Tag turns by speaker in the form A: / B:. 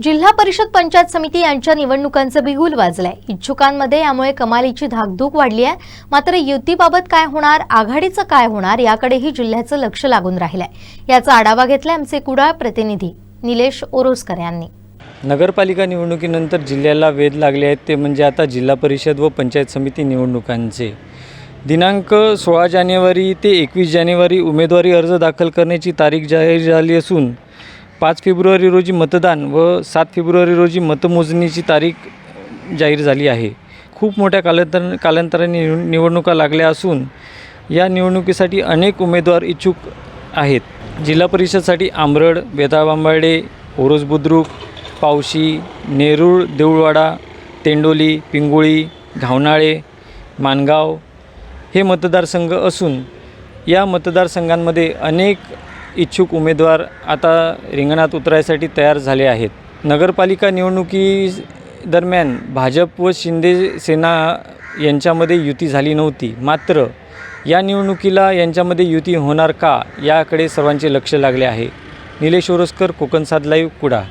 A: जिल्हा परिषद पंचायत समिती यांच्या निवडणुकांचं बिगुल वाजलंय। इच्छुकांमध्ये यामुळे कमालीची धाकधूक वाढली आहे। मात्र युतीबाबत काय होणार, आघाडीचं काय होणार याकडेही जिल्ह्याचं लक्ष लागून राहिलंय। याचा आढावा घेतलाय आमचे कुडाळ प्रतिनिधी निलेश ओरोसकर यांनी।
B: नगरपालिका निवडणुकीनंतर जिल्ह्याला वेध लागले आहेत ते म्हणजे आता जिल्हा परिषद व पंचायत समिती निवडणुकांचे। दिनांक 16 जानेवारी ते 21 जानेवारी उमेदवारी अर्ज दाखल करण्याची तारीख जाहीर झाली असून 5 फेब्रुवारी रोजी मतदान व 7 फेब्रुवारी रोजी मतमोजणीची तारीख जाहीर झाली आहे। खूप मोठ्या कालांतराने निवडणुका लागल्या असून या निवडणुकीसाठी अनेक उमेदवार इच्छुक आहेत। जिल्हा परिषदसाठी आंबरड, बेताळबांबार्डे, ओरोस बुद्रुक, पावशी, नेरूळ, देऊळवाडा, तेंडोली, पिंगुळी, घावनाळे, माणगाव हे मतदारसंघ असून या मतदारसंघांमध्ये अनेक इच्छुक उमेदवार आता रिंगणात उतरायसाठी तयार झाले आहेत। नगरपालिका निवडणुकी दरम्यान भाजप व शिंदे सेना यांच्यामध्ये युती झाली नव्हती। मात्र या निवडणुकीला यांच्यामध्ये युती होणार का याकडे सर्वांचे लक्ष लागले आहे। निलेश ओरोसकर, कोकण 7 लाईव्ह, कुडाळ।